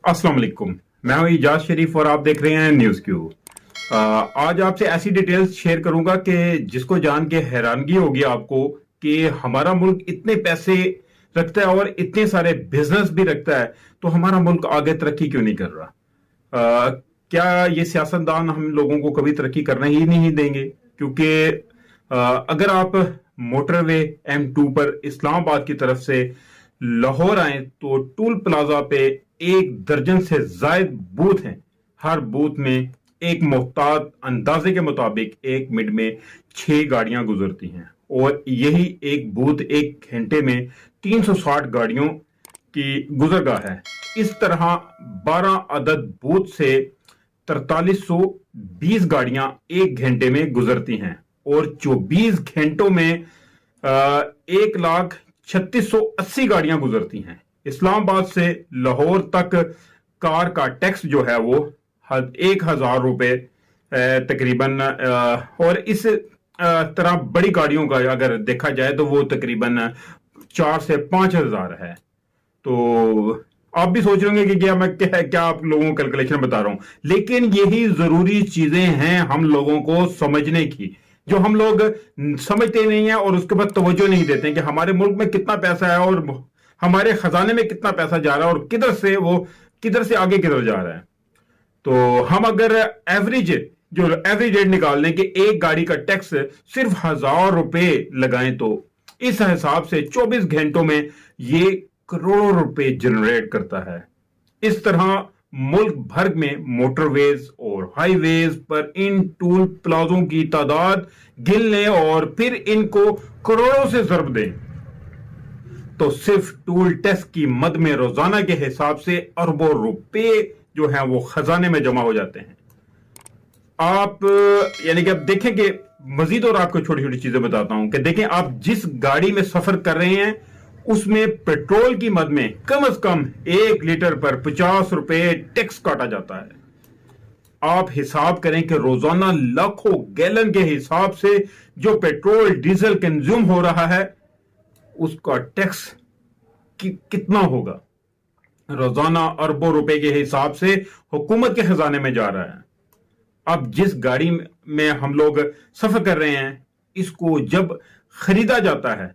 अस्सलाम वालेकुम। मैं हूं इजाज शरीफ और आप देख रहे हैं न्यूज क्यू। आज आपसे ऐसी डिटेल्स शेयर करूंगा कि जिसको जान के हैरानगी होगी आपको कि हमारा मुल्क इतने पैसे रखता है और इतने सारे बिजनेस भी रखता है, तो हमारा मुल्क आगे तरक्की क्यों नहीं कर रहा। क्या ये सियासतदान हम लोगों को कभी तरक्की करना ही नहीं देंगे? क्योंकि अगर आप मोटरवे M2 पर इस्लामाबाद की तरफ से लाहौर आए तो टूल प्लाजा पे 1 दर्जन से जायद बूथ हैं। हर बूथ में एक मोहतात अंदाजे के मुताबिक 1 मिनट में 6 गाड़ियां गुजरती हैं और यही एक बूथ 1 घंटे में 360 गाड़ियों की गुजरगाह है। इस तरह 12 अदद बूथ से 4320 गाड़ियां 1 घंटे में गुजरती हैं और 24 घंटों में 1,36,80 गाड़ियां गुजरती हैं। इस्लामाबाद से लाहौर तक कार का टैक्स जो है वो 1,000 रुपए तकरीबन, और इस तरह बड़ी गाड़ियों का अगर देखा जाए तो वो तकरीबन 4 से 5,000 है। तो आप भी सोच रहे होंगे कि क्या आप लोगों को कैलकुलेशन बता रहा हूं, लेकिन यही जरूरी चीजें हैं हम लोगों को समझने की, जो हम लोग समझते नहीं है और उसके बाद तवज्जो नहीं देते हैं कि हमारे मुल्क में कितना पैसा है और हमारे खजाने में कितना पैसा जा रहा है और किधर से आगे किधर जा रहा है। तो हम अगर एवरेज रेट निकाल लें कि एक गाड़ी का टैक्स सिर्फ 1,000 रुपए लगाएं तो इस हिसाब से 24 घंटों में ये करोड़ों रुपए जनरेट करता है। इस तरह मुल्क भर में मोटरवेज और हाईवेज पर इन टूल प्लाजों की तादाद गिन लें और फिर इनको करोड़ों से ज़रब दें तो सिर्फ टूल टैक्स की मद में रोजाना के हिसाब से अरबों रुपए जो हैं वो खजाने में जमा हो जाते हैं। आप यानी कि आप देखें कि मजीद और आपको छोटी छोटी चीजें बताता हूं कि देखें, आप जिस गाड़ी में सफर कर रहे हैं उसमें पेट्रोल की मद में कम से कम 1 लीटर पर 50 रुपए टैक्स काटा जाता है। आप हिसाब करें कि रोजाना लाखों गैलन के हिसाब से जो पेट्रोल डीजल कंज्यूम हो रहा है उसका टैक्स कितना होगा। रोजाना अरबों रुपए के हिसाब से हुकूमत के खजाने में जा रहा है। अब जिस गाड़ी में हम लोग सफर कर रहे हैं इसको जब खरीदा जाता है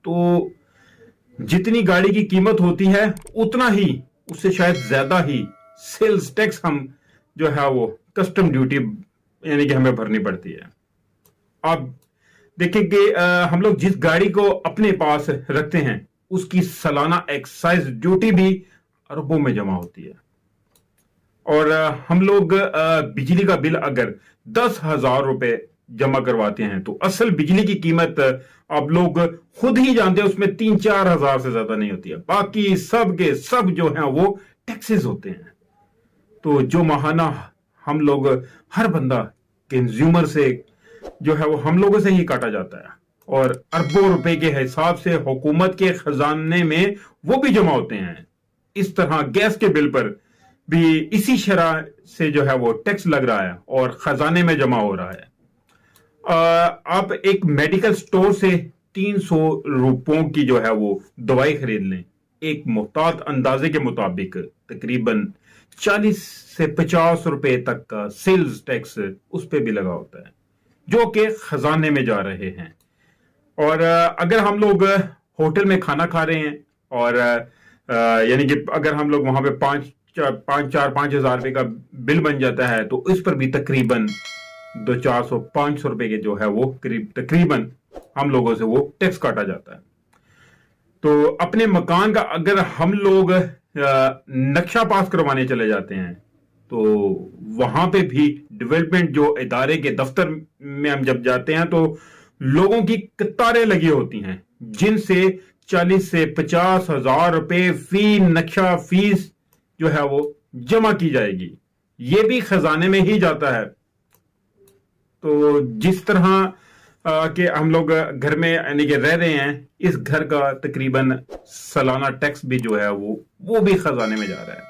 तो जितनी गाड़ी की कीमत होती है उतना ही, उससे शायद ज्यादा ही सेल्स टैक्स हम जो है वो कस्टम ड्यूटी यानी कि हमें भरनी पड़ती है। आप देखें कि हम लोग जिस गाड़ी को अपने पास रखते हैं उसकी सालाना एक्साइज ड्यूटी भी अरबों में जमा होती है। और हम लोग बिजली का बिल अगर 10,000 रुपए जमा करवाते हैं तो असल बिजली की कीमत आप लोग खुद ही जानते हैं उसमें 3-4 हजार से ज्यादा नहीं होती है। बाकी सब के सब जो हैं वो टैक्सेस होते हैं। तो जो माहाना हम लोग हर बंदा कंज्यूमर से जो है वो हम लोगों से ही काटा जाता है और अरबों रुपए के हिसाब से हुकूमत के खजाने में वो भी जमा होते हैं। इस तरह गैस के बिल पर भी इसी शरह से जो है वो टैक्स लग रहा है और खजाने में जमा हो रहा है। आप एक मेडिकल स्टोर से 300 रुपयों की जो है वो दवाई खरीद लें, एक मुहतात अंदाजे के मुताबिक तकरीबन 40 से 50 रुपए तक का सेल्स टैक्स उस पर भी लगा होता है जो कि खजाने में जा रहे हैं। और अगर हम लोग होटल में खाना खा रहे हैं और यानी कि अगर हम लोग वहां पे 5,000 रुपए का बिल बन जाता है तो इस पर भी तकरीबन 200-400-500 रुपए के जो है वो तकरीबन हम लोगों से वो टैक्स काटा जाता है। तो अपने मकान का अगर हम लोग नक्शा पास करवाने चले जाते हैं तो वहां पे भी डेवलपमेंट जो इदारे के दफ्तर में हम जब जाते हैं तो लोगों की कतारें लगी होती हैं जिनसे 40 से 50 हजार रुपए फी नक्शा फीस जो है वो जमा की जाएगी। ये भी खजाने में ही जाता है। तो जिस तरह कि हम लोग घर में यानी कि रह रहे हैं, इस घर का तकरीबन सालाना टैक्स भी जो है वो भी खजाने में जा रहा है।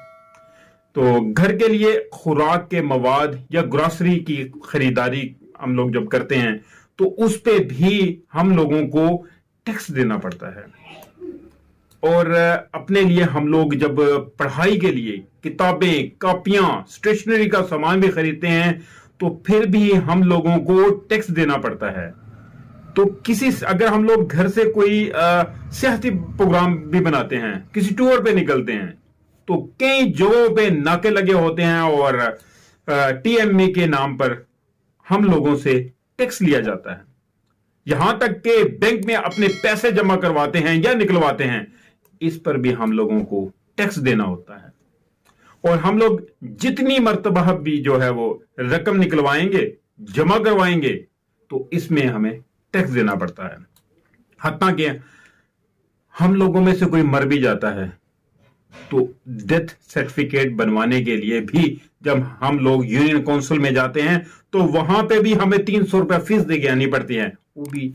तो घर के लिए खुराक के मवाद या ग्रोसरी की खरीदारी हम लोग जब करते हैं तो उस पे भी हम लोगों को टैक्स देना पड़ता है। और अपने लिए हम लोग जब पढ़ाई के लिए किताबें, कॉपियां, स्टेशनरी का सामान भी खरीदते हैं तो फिर भी हम लोगों को टैक्स देना पड़ता है। तो अगर हम लोग घर से कोई सियाहती प्रोग्राम भी बनाते हैं, किसी टूर पे निकलते हैं, तो कई जगहों पे नाके लगे होते हैं और टीएमए के नाम पर हम लोगों से टैक्स लिया जाता है। यहां तक कि बैंक में अपने पैसे जमा करवाते हैं या निकलवाते हैं, इस पर भी हम लोगों को टैक्स देना होता है। और हम लोग जितनी मर्तबा भी जो है वो रकम निकलवाएंगे, जमा करवाएंगे, तो इसमें हमें टैक्स देना पड़ता है। हत्ता कि हम लोगों में से कोई मर भी जाता है तो डेथ सर्टिफिकेट बनवाने के लिए भी जब हम लोग यूनियन काउंसिल में जाते हैं तो वहां पे भी हमें 300 रुपया फीस दे के आनी पड़ती है, वो भी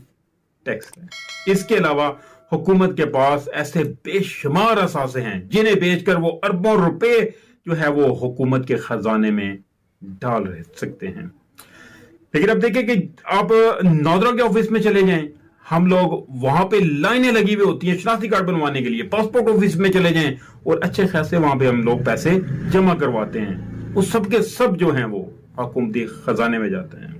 टैक्स है। इसके अलावा हुकूमत के पास ऐसे बेशुमार असासे हैं जिन्हें बेचकर वो अरबों रुपए जो है वो हुकूमत के खजाने में डाल सकते हैं। लेकिन अब देखिए कि आप नौदरा के ऑफिस में चले जाएं, हम लोग वहां पे लाइनें लगी हुई होती हैं शनाख्ती कार्ड बनवाने के लिए। पासपोर्ट ऑफिस में चले जाएं और अच्छे खासे वहां पे हम लोग पैसे जमा करवाते हैं, उस सब के सब जो हैं वो हुकूमती खजाने में जाते हैं।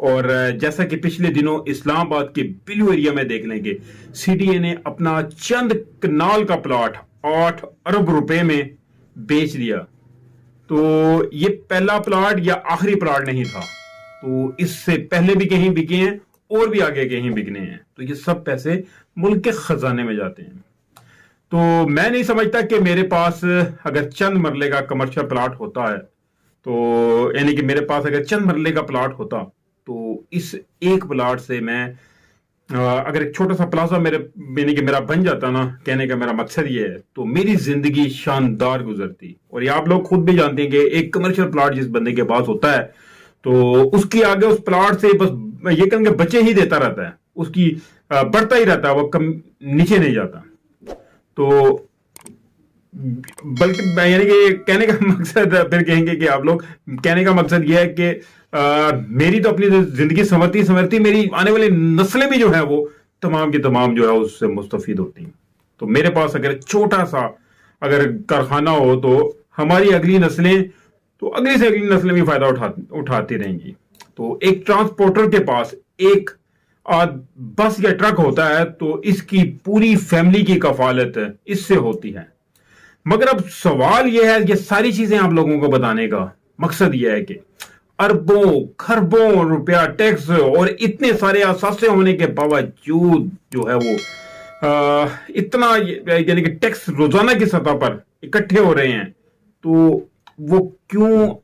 और जैसा कि पिछले दिनों इस्लामाबाद के बिलू एरिया में देख लेंगे, सीडीए ने अपना चंद कनाल का प्लॉट 8 अरब रुपए में बेच दिया। तो ये पहला प्लॉट या आखिरी प्लॉट नहीं था, तो इससे पहले भी कहीं बिके हैं और भी आगे कहीं बिकने हैं। तो ये सब पैसे मुल्क के खजाने में जाते हैं। तो मैं नहीं समझता कि मेरे पास अगर चंद मरले का कमर्शियल प्लॉट होता है, तो यानी कि मेरे पास अगर चंद मरले का प्लॉट होता तो इस एक प्लॉट से मैं अगर एक छोटा सा प्लाजा यानी कि मेरा बन जाता ना, कहने का मेरा मकसद ये है, तो मेरी जिंदगी शानदार गुजरती। और ये आप लोग खुद भी जानते हैं कि एक कमर्शियल प्लॉट जिस बंदे के पास होता है तो उसकी आगे उस प्लॉट से बस ये कहेंगे बच्चे ही देता रहता है, उसकी बढ़ता ही रहता है, वो कम नीचे नहीं जाता। तो बल्कि यानी कि कहने का मकसद, फिर कहेंगे कि आप लोग, कहने का मकसद यह है कि मेरी तो अपनी जिंदगी संवरती संवरती मेरी आने वाली नस्लें भी जो है वो तमाम की तमाम जो है उससे मुस्तफीद होती हैं। तो मेरे पास अगर छोटा सा अगर कारखाना हो तो हमारी अगली नस्लें, तो अगली से अगली नस्लें भी फायदा उठाती रहेंगी। तो एक ट्रांसपोर्टर के पास एक बस या ट्रक होता है तो इसकी पूरी फैमिली की कफालत इससे होती है। मगर अब सवाल यह है, ये सारी चीजें आप लोगों को बताने का मकसद यह है कि अरबों खरबों रुपया टैक्स और इतने सारे असासे होने के बावजूद जो है वो इतना यानी कि टैक्स रोजाना की सतह पर इकट्ठे हो रहे हैं, तो वो क्यों,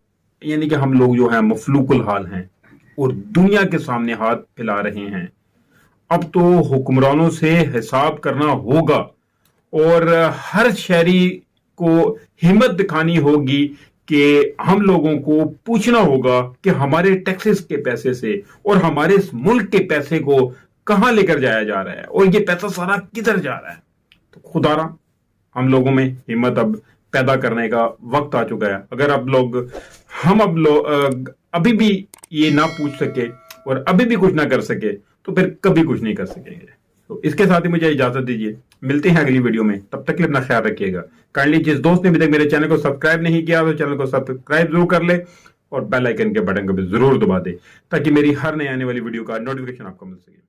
यानी कि हम लोग जो है मफलूकुल हाल हैं और दुनिया के सामने हाथ फैला रहे हैं। अब तो हुक्मरानों से हिसाब करना होगा और हर शहरी को हिम्मत दिखानी होगी कि हम लोगों को पूछना होगा कि हमारे टैक्सेस के पैसे से और हमारे इस मुल्क के पैसे को कहां लेकर जाया जा रहा है और ये पैसा सारा किधर जा रहा है। तो खुदारा हम लोगों में हिम्मत अब पैदा करने का वक्त आ चुका है। अगर हम अभी भी ये ना पूछ सके और अभी भी कुछ ना कर सके तो फिर कभी कुछ नहीं कर सकेंगे। तो इसके साथ ही मुझे इजाजत दीजिए, मिलते हैं अगली वीडियो में, तब तक के लिए अपना ख्याल रखिएगा। काइंडली जिस दोस्त ने अभी तक मेरे चैनल को सब्सक्राइब नहीं किया तो चैनल को सब्सक्राइब जरूर कर ले और बेल आइकन के बटन को भी जरूर दबा दे ताकि मेरी हर नई आने वाली वीडियो का नोटिफिकेशन आपको मिल सके।